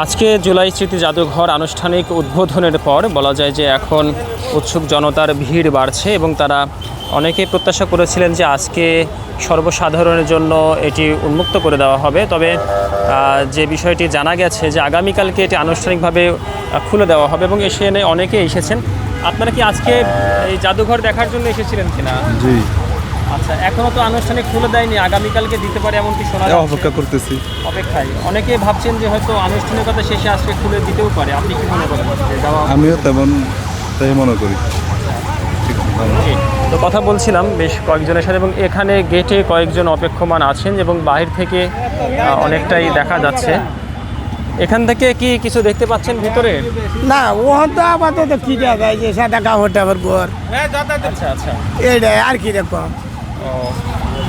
আজকে জুলাই স্মৃতি জাদুঘর আনুষ্ঠানিক উদ্বোধনের পর বলা যায় যে এখন উৎসুক জনতার ভিড় বাড়ছে এবং তারা অনেকেই প্রত্যাশা করেছিলেন যে আজকে সর্বসাধারণের জন্য এটি উন্মুক্ত করে দেওয়া হবে। তবে যে বিষয়টি জানা গেছে যে আগামীকালকে এটি আনুষ্ঠানিকভাবে খুলে দেওয়া হবে এবং এনে অনেকে এসেছেন। আপনারা কি আজকে এই জাদুঘর দেখার জন্য এসেছিলেন কিনা? জি। আচ্ছা, এখনো তো আনুষ্ঠানিক খুলে দেয়নি, আগামীকালকে দিতে পারে এমনকি শোনা যাচ্ছে। অপেক্ষা করতেছি। অপেক্ষায় অনেকে ভাবছেন যে হয়তো আনুষ্ঠানিকতা শেষে আজকে খুলে দিতেও পারে। আপনি কি মনে করেন? আমিও তাই মনে করি। তো কথা বলছিলাম বেশ কয়েকজনের সাথে এবং এখানে গেটে কয়েকজন অপেক্ষমান আছেন এবং বাহির থেকে অনেকটাই দেখা যাচ্ছে। এখান থেকে কি কিছু দেখতে পাচ্ছেন ভিতরে? না, ও তো আপাতত কি দেখা যায় যে সাদা কাপড় টাপড় ঘর। আচ্ছা আচ্ছা, এইটাই আর কি দেখো।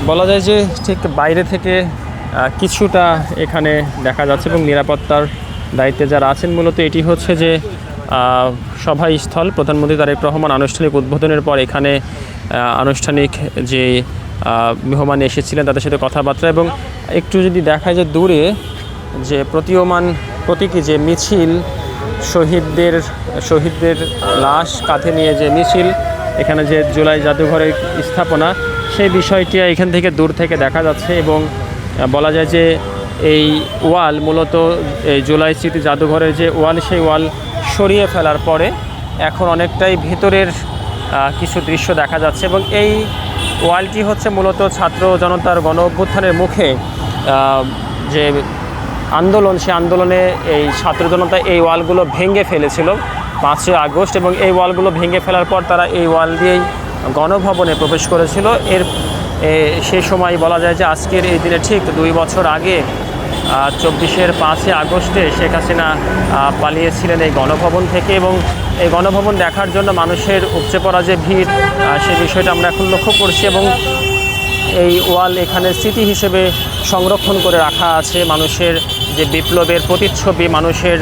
বলা যায় যে ঠিক বাইরে থেকে কিছুটা এখানে দেখা যাচ্ছে এবং নিরাপত্তার দায়িত্বে যারা আছেন মূলত এটি হচ্ছে যে সভাস্থল। প্রধানমন্ত্রী তারেক রহমান আনুষ্ঠানিক উদ্বোধনের পর এখানে আনুষ্ঠানিক যে মেহমান এসেছিলেন তাদের সাথে কথাবার্তা এবং একটু যদি দেখা যায় দূরে যে প্রতীকী যে মিছিল, শহীদদের লাশ কাঁধে নিয়ে যে মিছিল, এখানে যে জুলাই জাদুঘরের স্থাপনা, সেই বিষয়টি এখান থেকে দূর থেকে দেখা যাচ্ছে এবং বলা যায় যে এই ওয়াল মূলত এই জুলাই স্মৃতি জাদুঘরের যে ওয়াল, সেই ওয়াল সরিয়ে ফেলার পরে এখন অনেকটাই ভিতরের কিছু দৃশ্য দেখা যাচ্ছে এবং এই ওয়ালটি হচ্ছে মূলত ছাত্র জনতার গণ অভ্যুত্থানের মুখে যে আন্দোলন, সে আন্দোলনে এই ছাত্র জনতা এই ওয়ালগুলো ভেঙে ফেলেছিল 5ই আগস্ট এবং এই ওয়ালগুলো ভেঙে ফেলার পর তারা এই ওয়াল দিয়েই গণভবনে প্রবেশ করেছিল। সেই সময় বলা যায় যে আজকের এই দিনে ঠিক 2 বছর আগে 24-এর 5ই আগস্টে শেখ হাসিনা পালিয়েছিলেন এই গণভবন থেকে এবং এই গণভবন দেখার জন্য মানুষের উপচে পড়া যে ভিড়, সে বিষয়টা আমরা এখন লক্ষ্য করছি এবং এই ওয়াল এখানে স্মৃতি হিসেবে সংরক্ষণ করে রাখা আছে। মানুষের যে বিপ্লবের প্রতিচ্ছবি, মানুষের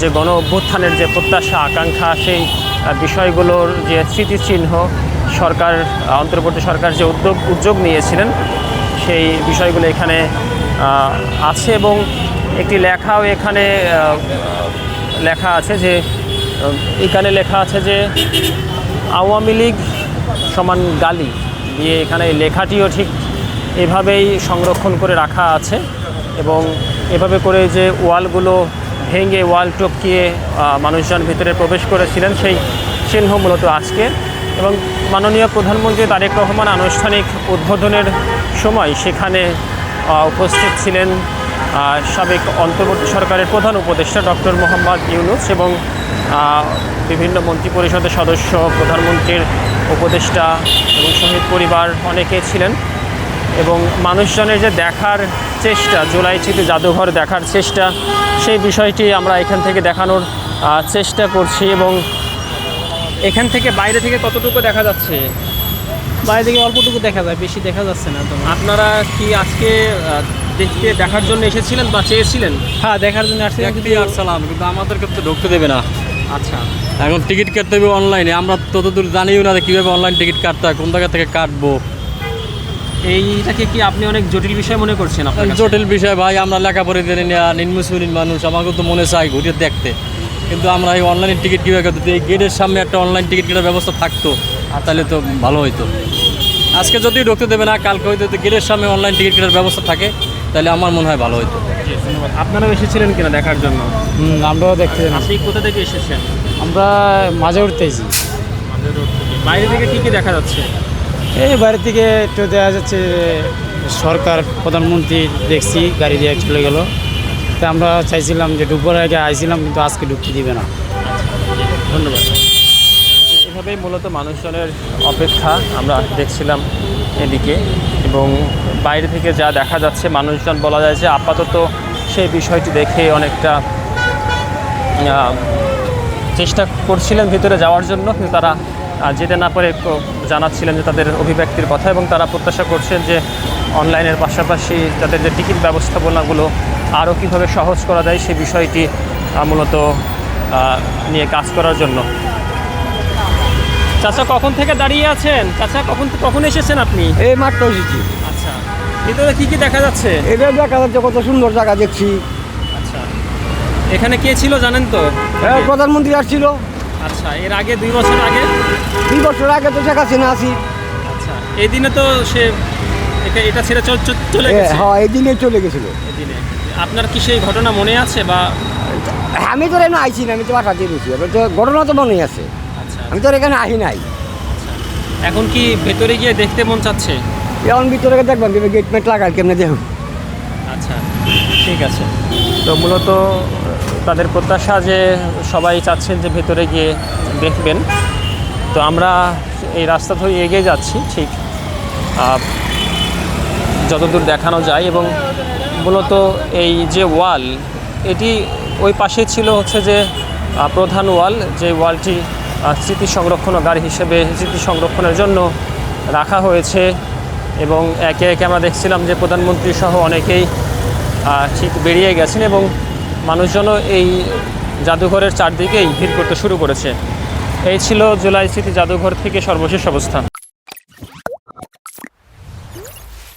যে গণ অভ্যুত্থানের যে প্রত্যাশা আকাঙ্ক্ষা, সেই বিষয়গুলোর যে স্মৃতিচিহ্ন সরকার, অন্তর্বর্তী সরকার যে উদ্যোগ নিয়েছিলেন সেই বিষয়গুলো এখানে আছে এবং একটি লেখাও এখানে লেখা আছে যে এখানে লেখা আছে যে আওয়ামী লীগ সমান গালি দিয়ে এখানে এই লেখাটিও ঠিক এভাবেই সংরক্ষণ করে রাখা আছে এবং এভাবে করে যে ওয়ালগুলো ভেঙে ওয়াল টপকিয়ে মানুষজন ভিতরে প্রবেশ করেছিলেন সেই চিহ্ন মূলত আজকে। এবং মাননীয় প্রধানমন্ত্রী তারেক রহমান আনুষ্ঠানিক উদ্বোধনের সময় সেখানে উপস্থিত ছিলেন সাবেক অন্তর্বর্তী সরকারের প্রধান উপদেষ্টা ডক্টর মোহাম্মদ ইউনূস এবং বিভিন্ন মন্ত্রিপরিষদের সদস্য, প্রধানমন্ত্রীর উপদেষ্টা এবং শহীদ পরিবার অনেকে ছিলেন এবং মানুষজনের যে দেখার চেষ্টা, জুলাই স্মৃতি জাদুঘর দেখার চেষ্টা, সেই বিষয়টি আমরা এখান থেকে দেখানোর চেষ্টা করছি। এবং এখান থেকে বাইরে থেকে কতটুকু দেখা যাচ্ছে? বাইরে থেকে অল্পটুকু দেখা যায়, বেশি দেখা যাচ্ছে না। তো আপনারা কি আজকে দেখার জন্য এসেছিলেন বা চেয়েছিলেন? হ্যাঁ, দেখার জন্য আসছিলাম কিন্তু আমাদেরকে তো ঢুকতে দেবে না। আচ্ছা, এখন টিকিট কাটতে হবে অনলাইনে। আমরা ততদূর জানিও না কীভাবে অনলাইন টিকিট কাটতে হয়, কোন জায়গা থেকে কাটবো। এইটাকে কি আপনি অনেক জটিল বিষয় মনে করছেন? জটিল বিষয় ভাই, আমরা লেখাপড়া জানি না, নিম্ন শ্রেণীর মানুষ, আমাকে তো মনে চাই ঘুরে দেখতে, কিন্তু আমরা এই অনলাইন টিকিট কীভাবে কাটতে? এই গেটের সামনে একটা অনলাইন টিকিট কাটার ব্যবস্থা থাকতো তাহলে তো ভালো হইতো। আজকে যদি ঢুকতে দেবে না, কালকে হয়তো গেটের সামনে অনলাইন টিকিট কাটার ব্যবস্থা থাকে তাহলে আমার মনে হয় ভালো হইতো। আপনারাও এসেছিলেন কিনা দেখার জন্য? আমরাও দেখতে। আপনি কোথা থেকে এসেছেন? আমরা মাঝে উঠতেছি। বাইরে থেকে কী কী দেখা যাচ্ছে? এই বাইরে থেকে একটু দেখা যাচ্ছে সরকার, প্রধানমন্ত্রী দেখছি গাড়ি দিয়ে চলে গেল। তা আমরা চাইছিলাম যে ঢুকবার আগে আইছিলাম, কিন্তু আজকে ঢুকতে দিবে না। ধন্যবাদ। এভাবেই মূলত মানুষজনের অপেক্ষা আমরা দেখছিলাম এদিকে এবং বাইরে থেকে যা দেখা যাচ্ছে মানুষজন বলা যায় যে আপাতত সেই বিষয়টি দেখে অনেকটা চেষ্টা করছিলেন ভিতরে যাওয়ার জন্য, কিন্তু তারা যেতে না পারে জানাচ্ছিলেন যে তাদের অভিব্যক্তির কথা এবং তারা প্রত্যাশা করছেন যে অনলাইনের পাশাপাশি তাদের যে টিকিট ব্যবস্থাপনাগুলো আরও কীভাবে সহজ করা যায় সেই বিষয়টি মূলত নিয়ে কাজ করার জন্য। চাচা কখন থেকে দাঁড়িয়ে আছেন? চাচা কখন এসেছেন আপনি? এই মাত্র এসেছি। আচ্ছা, ভিতরে কী কী দেখা যাচ্ছে? এটা দেখা যাচ্ছে কত সুন্দর জায়গা দেখছি। আচ্ছা, এখানে কে ছিল জানেন তো? প্রধানমন্ত্রী আসছিল আচ্ছা, এর আগে 2 বছর আগে? 2 বছর আগে তো শেখ হাসিনা আসি। আচ্ছা, এই দিনে তো সে এটা ছেড়ে চলে গেছে। হ্যাঁ, এই দিনে চলে গেছিল। এই দিনে আপনার কি সেই ঘটনা মনে আছে বা? আমি তো এখানে আইছি না, আমি তো বাসা দিয়ে রয়েছি, তো ঘটনা তো মনেই আছে। আচ্ছা, আমি তো এখানে আহি নাই। এখন কি ভেতরে গিয়ে দেখতে মন চাচ্ছে? এখন ভিতরে দেখবেন গেট মেট লাগার কেমনে দেখুন। আচ্ছা, ঠিক আছে। তো মূলত তাদের প্রত্যাশা যে সবাই চাচ্ছেন যে ভেতরে গিয়ে দেখবেন। তো আমরা এই রাস্তা ধরে এগিয়ে যাচ্ছি, ঠিক যতদূর দেখানো যায়। এবং মূলত এই যে ওয়াল, এটি ওই পাশে ছিল হচ্ছে যে প্রধান ওয়াল, যে ওয়ালটি স্মৃতি সংরক্ষণাগার হিসেবে স্মৃতি সংরক্ষণের জন্য রাখা হয়েছে। এবং একে একে আমরা দেখছিলাম যে প্রধানমন্ত্রী সহ অনেকেই ঠিক বেরিয়ে গেছেন এবং মানুষজনও এই জাদুঘরের চারদিকেই ভিড় করতে শুরু করেছে। এই ছিল জুলাই স্মৃতি জাদুঘর থেকে সর্বশেষ অবস্থা।